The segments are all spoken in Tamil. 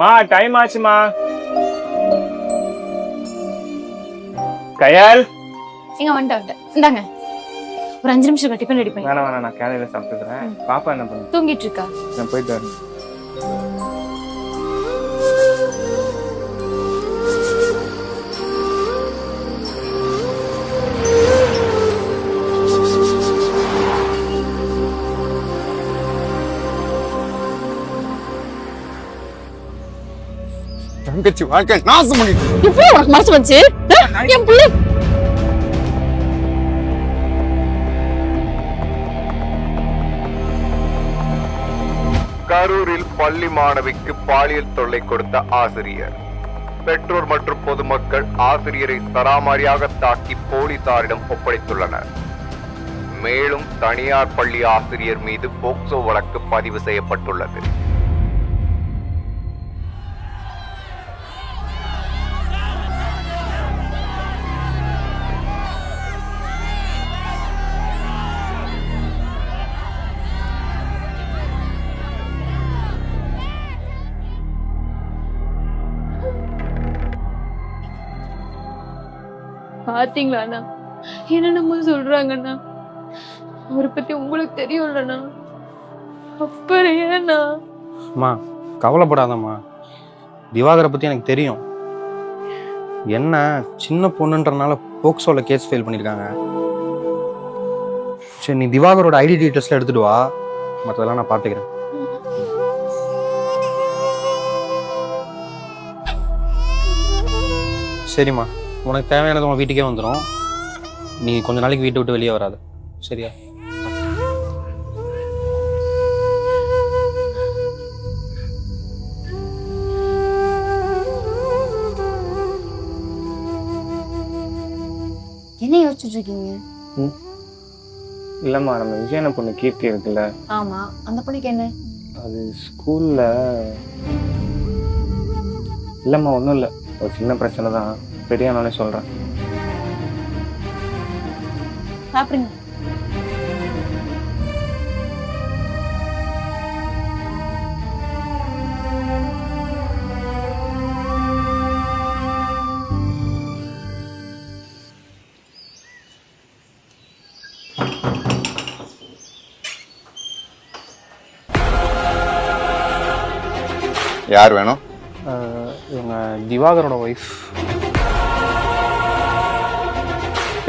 மா டைம் ஆச்சுமா. கயால் இங்க வந்துட்டேன். இந்தாங்க ஒரு 5 நிமிஷம் டிஃபன் ரெடி பண்ணி. வேணாம் வேணாம், நான் கேலையில சாப்பிட்டுக்கிறேன். பாப்பா என்ன பண்ணு? தூங்கிட்டு இருக்கா. நான் போயிட்டு வரேன். தங்கச்சி வாழ்க்கை நாசம் பண்ணிட்டு எப்படி உனக்கு மனசு வந்துச்சு? என் புள்ள கரூரில் பள்ளி மாணவிக்கு பாலியல் தொல்லை கொடுத்த ஆசிரியர். பெற்றோர் மற்றும் பொதுமக்கள் ஆசிரியரை சராமாரியாக தாக்கி போலீசாரிடம் ஒப்படைத்துள்ளனர். மேலும் தனியார் பள்ளி ஆசிரியர் மீது போக்சோ வழக்கு பதிவு செய்யப்பட்டுள்ளது. பாத்தீங்களா அண்ணா என்னென்னமோ சொல்றாங்கண்ணா. அவரை பத்தி உங்களுக்கு தெரியும்லண்ணா. அப்புறம் ஏண்ணா? அம்மா கவலைப்படாதம்மா, திவாகரை பற்றி எனக்கு தெரியும். என்ன சின்ன பொண்ணுன்றனால போக்சோவில் கேஸ் ஃபைல் பண்ணியிருக்காங்க. சரி, நீ திவாகரோட ஐடி டீட்டெயில்ஸ்லாம் எடுத்துட்டு வா, மற்றதெல்லாம் நான் பார்த்துக்கிறேன். சரிம்மா, உனக்கு தேவையானது உன் வீட்டுக்கே வந்துடும். நீ கொஞ்ச நாளைக்கு வீட்டை விட்டு வெளியே வராது, சரியா? என்ன யோசிச்சுட்டு இருக்கீங்க? இல்லம்மா, நம்ம விஜயன பொண்ணு கீர்த்தி இருக்குல்ல, ஆமா, அந்த பொண்ணுக்கு என்ன? அது ஸ்கூல்ல இல்லம்மா, ஒன்றும் இல்லை, ஒரு சின்ன பிரச்சனை தான். பெரியானே சொல்றேன். சாப்பிடுங்க. யார் வேணும்? இவங்க திவாகரோட ஒய்ஃப்.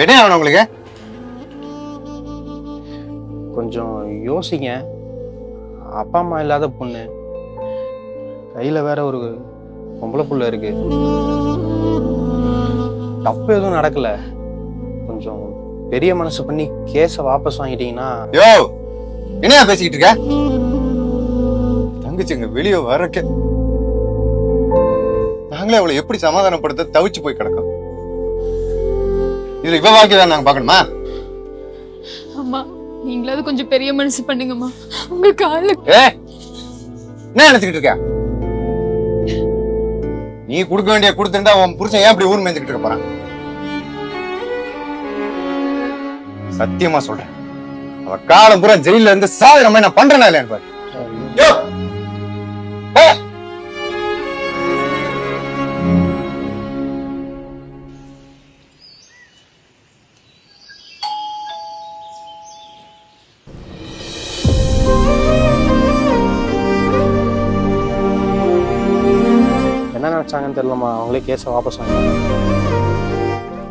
என்ன வேணும் உங்களுக்கு? கொஞ்சம் யோசிங்க. அப்பா அம்மா இல்லாத பொண்ணு, கையில வேற ஒரு பொம்பளை புள்ள இருக்கு. தப்பு எதுவும் நடக்கல. கொஞ்சம் பெரிய மனசு பண்ணி கேஸை வாபஸ் வாங்கிட்டீங்கன்னா. யோ, என்னையா பேசிக்கிட்டு இருக்க? தங்கச்சிங்க வெளியே வரக்க நாங்களே அவளை எப்படி சமாதானப்படுத்த தவிச்சு போய் கிடக்கோம். இதுல இவ வாழ்க்கை தான் நாங்க பாக்கணுமா? அம்மா, நீங்களாவது கொஞ்சம் பெரிய மனசு பண்ணுங்கம்மா. உங்க கால என்ன நினைச்சுக்கிட்டு இருக்க? நீ கொடுக்க வேண்டிய கொடுத்திருந்தா உன் புருஷன் ஏன் இப்படி ஊர் மேய்ஞ்சுக்கிட்டு இருக்க போறான்? சத்தியமா சொல்றேன், அவ காலம் பூரா ஜெயில இருந்து சாதனை மாதிரி நான் பண்றேனா இல்லையான்னு பாரு. என்ன நினச்சாங்கன்னு தெரியலம்மா, அவங்களே கேஸை வாபஸ் வாங்கிட்டாங்க.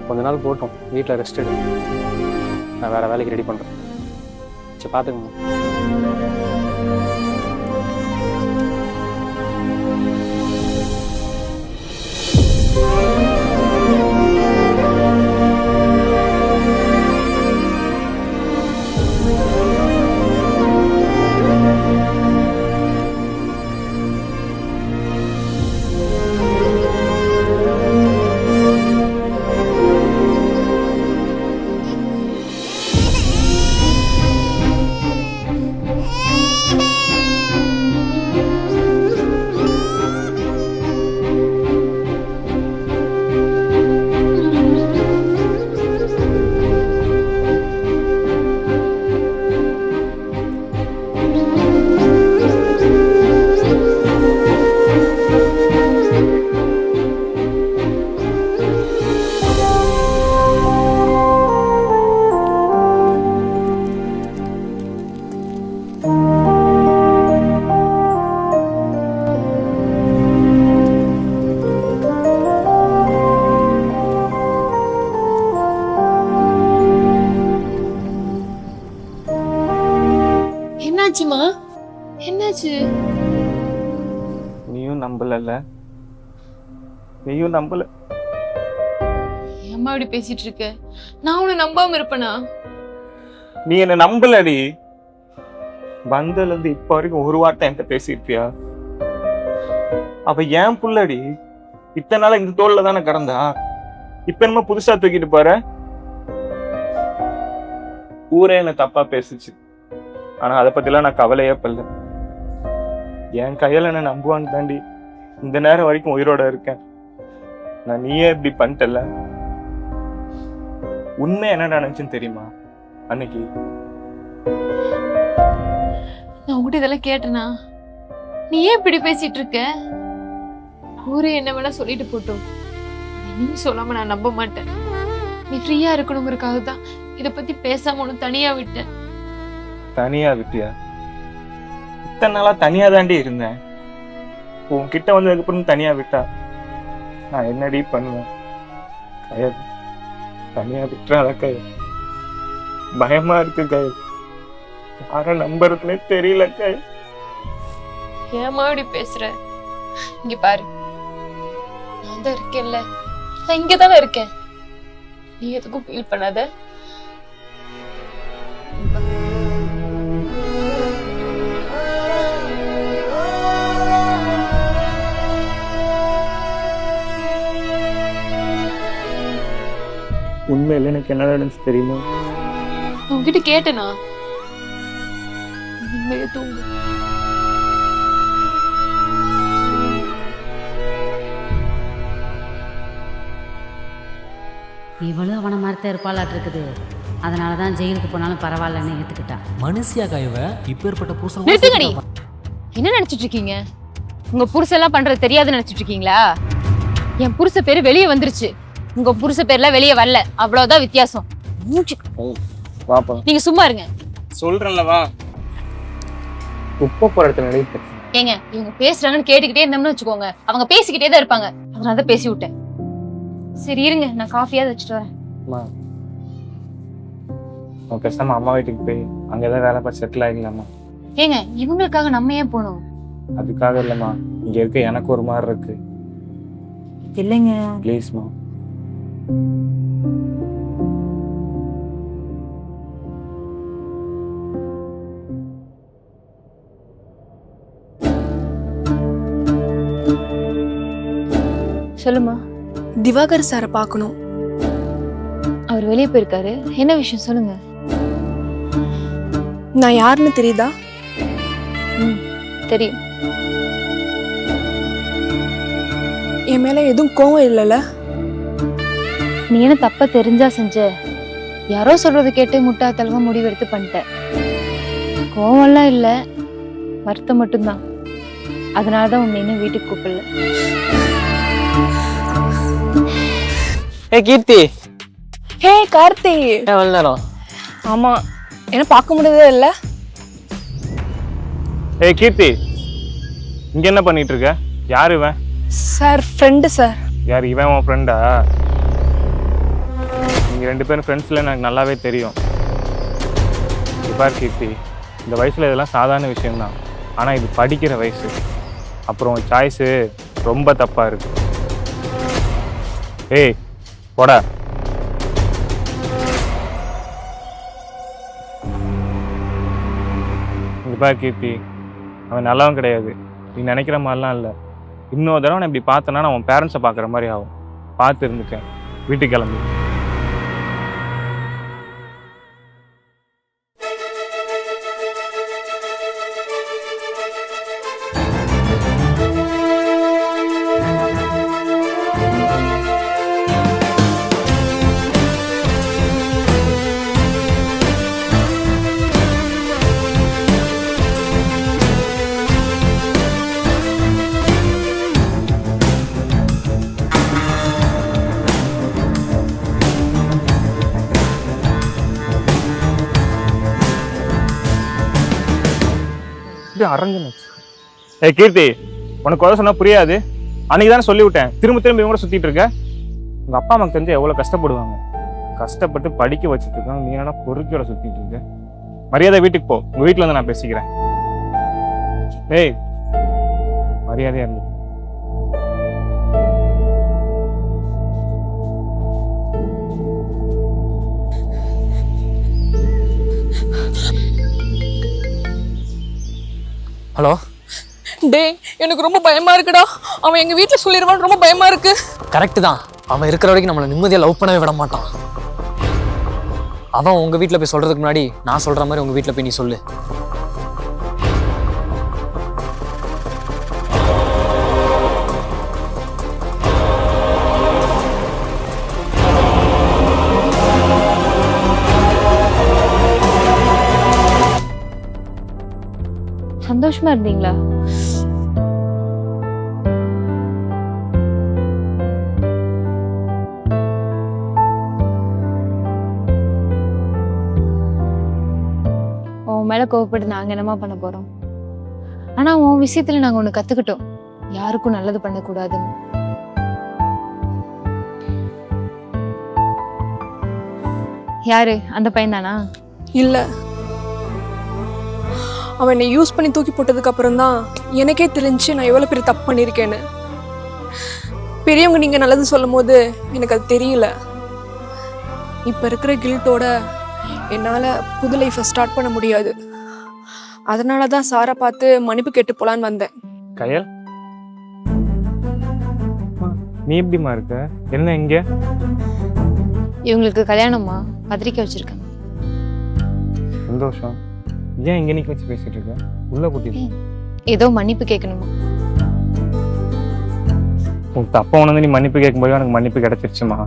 கொஞ்ச நாள் போட்டோம், வீட்டில் ரெஸ்ட் எடு. நான் வேறு வேலைக்கு ரெடி பண்ணுறேன். சரி, பார்த்துக்கம்மா. என்னாச்சுமா? என்னாச்சு? நீயும் நம்பல. நீயும் நம்பல. அம்மா இப்படி பேசிட்டு இருக்க, நான் உன்னை நம்பாம இருப்பேனா? நீ என்ன நம்பலடி. வந்ததுல இருந்து இப்ப வரைக்கும் ஒரு வார்த்தை என்கிட்ட பேசியிருப்பியா? அவ ஏன் புள்ளடி. இத்தனை நாளா இந்த தோல்ல தானே கிடந்தா. இப்ப என்னமோ புதுசா தூக்கிட்டு போற. ஊரே என்ன தப்பா பேசுச்சு. ஆனா அதை பத்திலாம் நான் கவலையே படல. என் கையில என்ன நம்புவான்னு தாண்டி இந்த நேரம் வரைக்கும் உயிரோட இருக்கேன். நான் நீயே இப்படி பண்ணிட்டல. உண்மை என்ன நினைச்சுன்னு தெரியுமா? அன்னைக்கு நான் உங்ககிட்ட இதெல்லாம் கேட்டேனா? நீ ஏன் இப்படி பேசிட்டு இருக்க? ஊரே என்ன வேணா சொல்லிட்டு போட்டோம், நீ சொல்லாம நான் நம்ப மாட்டேன். நீ ஃப்ரீயா இருக்கணுங்கிறதுக்காக தான் இத பத்தி பேசாம ஒண்ணு தனியா விட்டேன். தனியா விட்டியா? இத்தனை நாளா தனியா தாண்டி இருந்தேன். உன்கிட்ட வந்ததுக்கு அப்புறம் தனியா விட்டா நான் என்னடி பண்ணுவேன்? கயல், தனியா விட்டுறாத கயல். பயமா இருக்கு கயல். யார நம்புறதுனே தெரியல கயல். ஏமா இப்படி பேசுற? இங்க பாரு, நான் தான் இருக்கேன்ல, நான் இங்கதானே இருக்கேன். நீ எதுக்கும் ஃபீல் பண்ணாத. உண்மையில எனக்கு என்ன நடந்துச்சு தெரியுமா? உன்கிட்ட கேட்டேனா? உண்மையை தூங்கு. இவளும் அவனை மாதிரி இருப்பாளாட்டு இருக்குது. அதனால தான் ஜெயிலுக்கு போனாலும் பரவாயில்லன்னு ஏற்றுக்கிட்டா. மனுஷியா கைவ இப்பேற்பட்ட புருஷன் நிறுத்துங்கடி. என்ன நினைச்சிட்டு இருக்கீங்க? உங்க புருஷெல்லாம் பண்றது தெரியாதுன்னு நினைச்சிட்டு இருக்கீங்களா? என் புருஷ பேரு வெளியே வந்துருச்சு, உங்க புருஷ பேர்ல வெளியே வரல. அவ்வளவுதான் வித்தியாசம். வாப்பா, நீங்க சும்மா இருங்க. சொல்றேன்லவா. உப்ப போற இடத்துல நடிப்பு. ஏங்க, இவங்க பேசுறாங்கன்னு கேட்டுக்கிட்டே இருந்தோம்னு வச்சுக்கோங்க, அவங்க பேசிக்கிட்டே தான் இருப்பாங்க. அதனால தான் பேசி விட்டேன். சரி இருங்க, நான் காஃபியாவது வச்சுட்டு வரேன். பேசாம அம்மா வீட்டுக்கு போய் அங்கதான் வேலை பார்த்து செட்டில் ஆகிக்கலாமா? ஏங்க, இவங்களுக்காக நம்ம ஏன் போகணும்? அதுக்காக இல்லம்மா, இங்க இருக்க எனக்கு ஒரு மாதிரி இருக்கு. இல்லைங்க ப்ளீஸ்மா. சொல்லுமா. திவாகர் சாரை பார்க்கணும். அவர் வெளியே போயிருக்காரு. என்ன விஷயம் சொல்லுங்க. நான் யாருன்னு தெரியுதா? தெரியும். என் மேல எதுவும் கோவம் இல்லைல்ல? நீ என்ன தப்ப தெரிஞ்சா செஞ்ச? யாரோ சொல்றது கேட்டு முட்டாத்தலமா முடிவெடுத்து பண்ணிட்ட. கோவம்லாம் இல்ல, வருத்தம் மட்டும்தான். அதனாலதான் உன்னை இன்னும் வீட்டுக்கு கூப்பிடல. கீர்த்தி. ஹே கார்த்தி. எவ்வளவு நேரம்? ஆமா, என்ன பார்க்க முடியவே இல்ல. ஏய் கீர்த்தி, இங்க என்ன பண்ணிட்டு இருக்க? யாரு இவன்? Sir, friend sir. யார் இவன்? உன் ஃப்ரெண்டா? நீங்க ரெண்டு பேரும் ஃப்ரெண்ட்ஸ்ல எனக்கு நல்லாவே தெரியும். பார் கீர்த்தி, இந்த வயசுல இதெல்லாம் சாதாரண விஷயம்தான். ஆனா இது படிக்கிற வயசு. அப்புறம் சாய்ஸு ரொம்ப தப்பா இருக்கு. ஏய் போடா. இங்க பார் கீர்த்தி, அவன் நல்லவன் கிடையாது. நீ நினைக்கிற மாதிரிலாம் இல்லை. இன்னொரு தடவை நான் இப்படி பார்த்தேன்னா நான் உன் பேரண்ட்ஸை பார்க்குற மாதிரி ஆகும். பார்த்து இருந்துக்கேன். வீட்டுக்கு கிளம்பு. ஏய் கீர்த்தி, உனக்கு கொலை சொன்னா புரியாது. அன்னைக்கு தானே சொல்லி விட்டேன். திரும்ப திரும்ப இவங்க சுத்திட்டு இருக்க. உங்க அப்பா அம்மாக்கு தெரிஞ்சு எவ்வளவு கஷ்டப்படுவாங்க. கஷ்டப்பட்டு படிக்க வச்சுட்டு இருக்காங்க. நீ என்ன பொறுக்கியோட சுத்திட்டு இருக்க? மரியாதை வீட்டுக்கு போ, உங்க வீட்டுல வந்து நான் பேசிக்கிறேன். ஏய், மரியாதையா இருந்து. ஹலோ. டேய் எனக்கு ரொம்ப பயமா இருக்குடா. அவன் எங்க வீட்ல சொல்லிடுவான்னு ரொம்ப பயமா இருக்கு. கரெக்டு தான். அவன் இருக்கிற வரைக்கும் நம்மளை நிம்மதியாக லவ் பண்ணவே விட மாட்டான். அவன் உங்கள் வீட்டில் போய் சொல்கிறதுக்கு முன்னாடி நான் சொல்கிற மாதிரி உங்கள் வீட்டில் போய் நீ சொல்லு. சந்தோஷமா இருந்தீங்களா? உன் மேல கோவப்பட்டு நாங்க என்னமா பண்ண போறோம்? ஆனா உன் விஷயத்துல நாங்க ஒண்ணு கத்துக்கிட்டோம், யாருக்கும் நல்லது பண்ணக்கூடாதுன்னு. யாரு அந்த பையன் தானா? இல்ல, அவன் என்னை யூஸ் பண்ணி தூக்கி போட்டதுக்கு அப்புறம் தான் எனக்கே தெரிஞ்சு நான் எவ்வளவு பெரிய தப்பு பண்ணியிருக்கேன்னு. பெரியவங்க நீங்க நல்லது சொல்லும் போது எனக்கு அது தெரியல. இப்ப இருக்கிற கில்ட்டோட என்னால புது லைஃபை ஸ்டார்ட் பண்ண முடியாது. அதனாலதான் சாரை பார்த்து மன்னிப்பு கேட்டு போலான்னு வந்தேன். கயல், நீ எப்படிமா இருக்க? என்ன இங்க? இவங்களுக்கு கல்யாணமா? பத்திரிக்கை வச்சிருக்காங்க. சந்தோஷம். ஏன் இங்க நிக்க வச்சு பேசிட்டு இருக்க? உள்ள கூட்டிட்டு ஏதோ மன்னிப்பு கேட்கணுமா? உன் தப்ப உணர்ந்து நீ மன்னிப்பு கேட்கும்போது எனக்கு மன்னிப்பு கிடைச்சிருச்சுமா.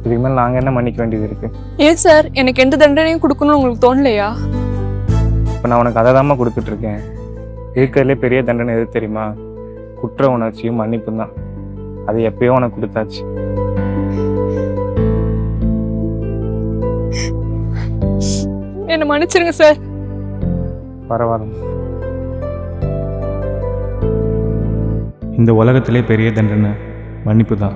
இதுக்கு மேல நாங்க என்ன மன்னிக்க வேண்டியது இருக்கு? ஏன் சார் எனக்கு எந்த தண்டனையும் கொடுக்கணும்னு உங்களுக்கு தோணலையா? இப்ப நான் உனக்கு அதை தாம்மா கொடுத்துட்டு இருக்கேன். இருக்கிறதுலே பெரிய தண்டனை எது தெரியுமா? குற்ற உணர்ச்சியும் மன்னிப்பும் தான். அது எப்பயோ உனக்கு கொடுத்தாச்சு. என்ன மன்னிச்சிருங்க சார். பரவாயில்ல. இந்த உலகத்திலே பெரிய தண்டனை மன்னிப்பு தான்.